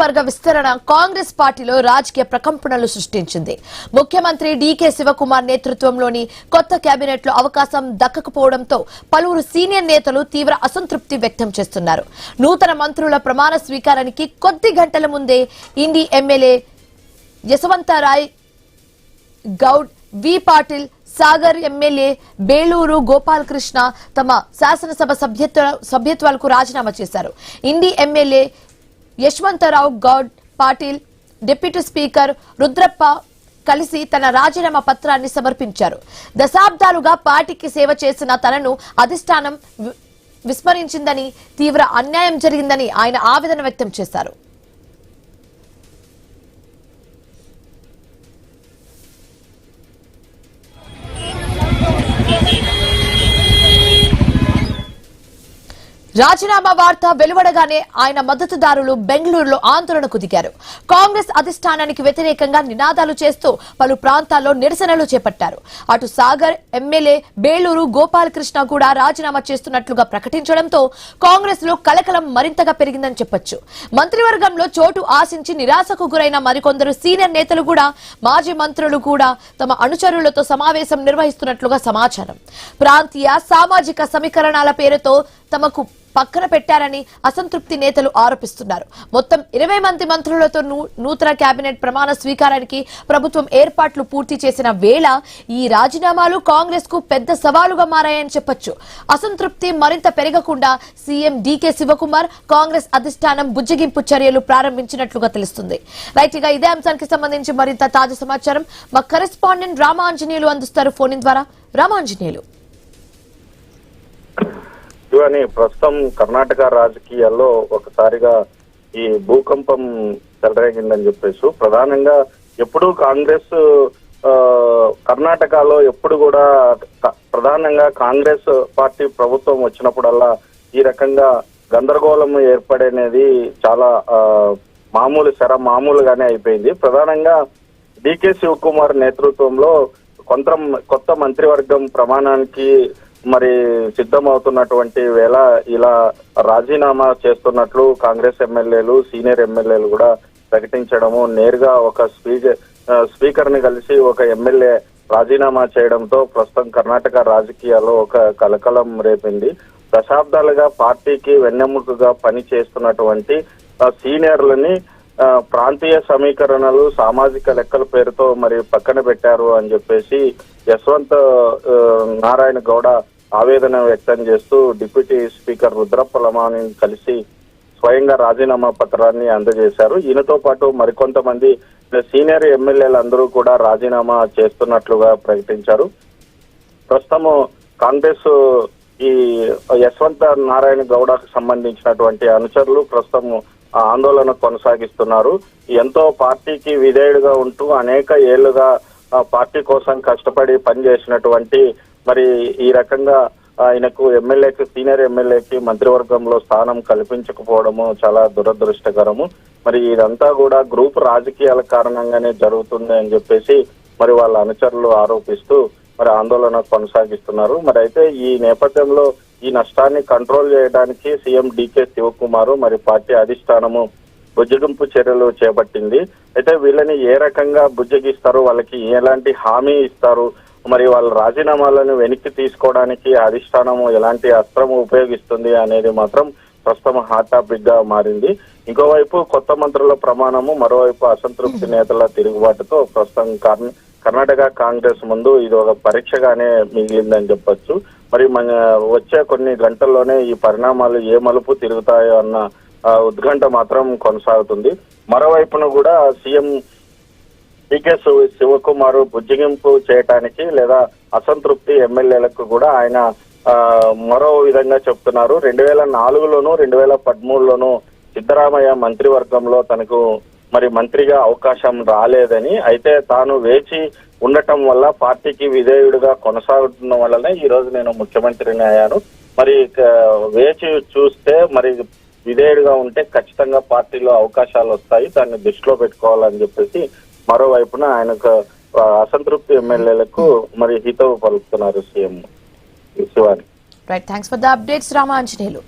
వర్గ విస్తరణ కాంగ్రెస్ పార్టీలో రాజకీయ ప్రకంపనలు సృష్టించింది. ముఖ్యమంత్రి డీకే శివకుమార్ నేతృత్వంలోని కొత్త కేబినెట్ లో అవకాశం దక్కకపోవడంతో పలువురు సీనియర్ నేతలు తీవ్ర అసంతృప్తి వ్యక్తం చేస్తున్నారు. నూతన మంత్రుల ప్రమాణ స్వీకారానికి కొద్ది గంటల ముందే Indi MLA Yashwantrai Goud, V Patil, Sagar MLA Belur Gopalakrishna తమ శాసనసభ సభ్యత్వాలకు రాజీనామా చేశారు. Indi MLA Yashwantrao Goud, Patil, deputy speaker Rudrappa కలిసి తన రాజీనామా పత్రాన్ని సమర్పించారు. దశాబ్దాలుగా పార్టీకి సేవ చేసిన తనను అధిష్టానం విస్మరించిందని, తీవ్ర అన్యాయం జరిగిందని ఆయన ఆవేదన వ్యక్తం చేశారు. రాజీనామా వార్త వెలువడగానే ఆయన మద్దతుదారులు బెంగళూరులో ఆందోళనకు దిగారు. కాంగ్రెస్ అధిష్టానానికి వ్యతిరేకంగా నినాదాలు చేస్తూ పలు ప్రాంతాల్లో నిరసనలు చేపట్టారు. అటు సాగర్ ఎమ్మెల్యే బేలూరు గోపాలకృష్ణ కూడా రాజీనామా చేస్తున్నట్లుగా ప్రకటించడంతో కాంగ్రెస్ లో కలకలం మరింతగా పెరిగిందని చెప్పొచ్చు. మంత్రివర్గంలో చోటు ఆశించి నిరాశకు గురైన మరికొందరు సీనియర్ నేతలు కూడా, మాజీ మంత్రులు కూడా తమ అనుచరులతో సమావేశం నిర్వహిస్తున్నట్లుగా సమాచారం. ప్రాంతీయ సామాజిక సమీకరణాల పేరుతో తమకు పక్కన పెట్టారని అసంతృప్తి నేతలు ఆరోపిస్తున్నారు. మొత్తం 20 మంది మంత్రులతో నూతన కేబినెట్ ప్రమాణ స్వీకారానికి ప్రభుత్వం ఏర్పాట్లు పూర్తి చేసిన వేళ ఈ రాజీనామాలు కాంగ్రెస్ కు పెద్ద సవాలుగా మారాయని చెప్పొచ్చు. అసంతృప్తి మరింత పెరగకుండా సీఎం డీకే శివకుమార్, కాంగ్రెస్ అధిష్టానం బుజ్జగింపు చర్యలు ప్రారంభించినట్లుగా తెలుస్తుంది. రైట్, గా ఇదే అంశానికి సంబంధించి మరింత తాజా సమాచారం మా కరెస్పాండెంట్ రామాంజనేయులు అందిస్తారు ఫోన్ ద్వారా. రామాంజనేయులు, అని ప్రస్తుతం కర్ణాటక రాజకీయాల్లో ఒకసారిగా ఈ భూకంపం చెలరేగిందని చెప్పేసి, ప్రధానంగా ఎప్పుడు కాంగ్రెస్ కర్ణాటకలో ఎప్పుడు కూడా ప్రధానంగా కాంగ్రెస్ పార్టీ ప్రభుత్వం వచ్చినప్పుడల్లా ఈ రకంగా గందరగోళం ఏర్పడేది చాలా మామూలుగానే అయిపోయింది. ప్రధానంగా డీకే శివకుమార్ నేతృత్వంలో కొత్త మంత్రివర్గం ప్రమాణానికి మరి సిద్ధమవుతున్నటువంటి వేళ ఇలా రాజీనామా చేస్తున్నట్లు కాంగ్రెస్ ఎమ్మెల్యేలు, సీనియర్ ఎమ్మెల్యేలు కూడా ప్రకటించడము, నేరుగా ఒక స్పీకర్ ని కలిసి ఒక ఎమ్మెల్యే రాజీనామా చేయడంతో ప్రస్తుతం కర్ణాటక రాజకీయాల్లో ఒక కలకలం రేపింది. దశాబ్దాలుగా పార్టీకి వెన్నెముకగా పని చేస్తున్నటువంటి సీనియర్లని ప్రాంతీయ సమీకరణలు, సామాజిక లెక్కల పేరుతో మరి పక్కన పెట్టారు అని చెప్పేసి యశ్వంత్ నారాయణ గౌడ ఆవేదన వ్యక్తం చేస్తూ డిప్యూటీ స్పీకర్ రుద్రప్పలమాని కలిసి స్వయంగా రాజీనామా పత్రాన్ని అందజేశారు. ఈయనతో పాటు మరికొంతమంది సీనియర్ ఎమ్మెల్యేలందరూ కూడా రాజీనామా చేస్తున్నట్లుగా ప్రకటించారు. ప్రస్తుతం కాంగ్రెస్ ఈ యశ్వంత్ నారాయణ గౌడకు సంబంధించినటువంటి అనుచరులు ప్రస్తుతం ఆందోళన కొనసాగిస్తున్నారు. ఎంతో పార్టీకి విధేయుడుగా ఉంటూ అనేక ఏళ్లుగా పార్టీ కోసం కష్టపడి పనిచేసినటువంటి మరి ఈ రకంగా ఆయనకు సీనియర్ ఎమ్మెల్యేకి మంత్రివర్గంలో స్థానం కల్పించకపోవడము చాలా దురదృష్టకరము. మరి ఇదంతా కూడా గ్రూప్ రాజకీయాల కారణంగానే జరుగుతుంది అని చెప్పేసి మరి వాళ్ళ అనుచరులు ఆరోపిస్తూ మరి ఆందోళన కొనసాగిస్తున్నారు. మరి అయితే ఈ నేపథ్యంలో ఈ నష్టాన్ని కంట్రోల్ చేయడానికి సీఎం డీకే శివకుమార్ మరి పార్టీ అధిష్టానము బుజ్జగింపు చర్యలు చేపట్టింది. అయితే వీళ్ళని ఏ రకంగా బుజ్జగిస్తారు, వాళ్ళకి ఎలాంటి హామీ ఇస్తారు, మరి వాళ్ళ రాజీనామాలను వెనక్కి తీసుకోవడానికి అధిష్టానము ఎలాంటి అస్త్రము ఉపయోగిస్తుంది అనేది మాత్రం ప్రస్తుతం హాట్ టాపిక్ గా మారింది. ఇంకోవైపు కొత్త మంత్రుల ప్రమాణము, మరోవైపు అసంతృప్తి నేతల తిరుగుబాటుతో ప్రస్తుతం కర్ణాటక కాంగ్రెస్ ముందు ఇది ఒక పరీక్షగానే మిగిలిందని చెప్పొచ్చు. మరి వచ్చే కొన్ని గంటల్లోనే ఈ పరిణామాలు ఏ మలుపు తిరుగుతాయో అన్న ఉత్కంఠ మాత్రం కొనసాగుతుంది. మరోవైపున కూడా సీఎం డీకే శివకుమార్ బుజ్జగింపు చేయటానికి లేదా అసంతృప్తి ఎమ్మెల్యేలకు కూడా ఆయన మరో విధంగా చెప్తున్నారు. 2004లోను 2013లోను సిద్ధరామయ్య మంత్రివర్గంలో తనకు మరి మంత్రిగా అవకాశం రాలేదని, అయితే తాను వేచి ఉండటం వల్ల పార్టీకి విధేయుడిగా కొనసాగుతున్న వల్లనే ఈ రోజు నేను ముఖ్యమంత్రిని అయ్యాను. మరి వేచి చూస్తే మరి విధేయుడిగా ఉంటే ఖచ్చితంగా పార్టీలో అవకాశాలు వస్తాయి, దాన్ని దృష్టిలో పెట్టుకోవాలని చెప్పేసి మరోవైపున ఆయనకు అసంతృప్తి ఎమ్మెల్యేలకు మరి హితవు పలుకుతున్నారు CM Shivani. Right, thanks for the updates Ramanjaneyulu.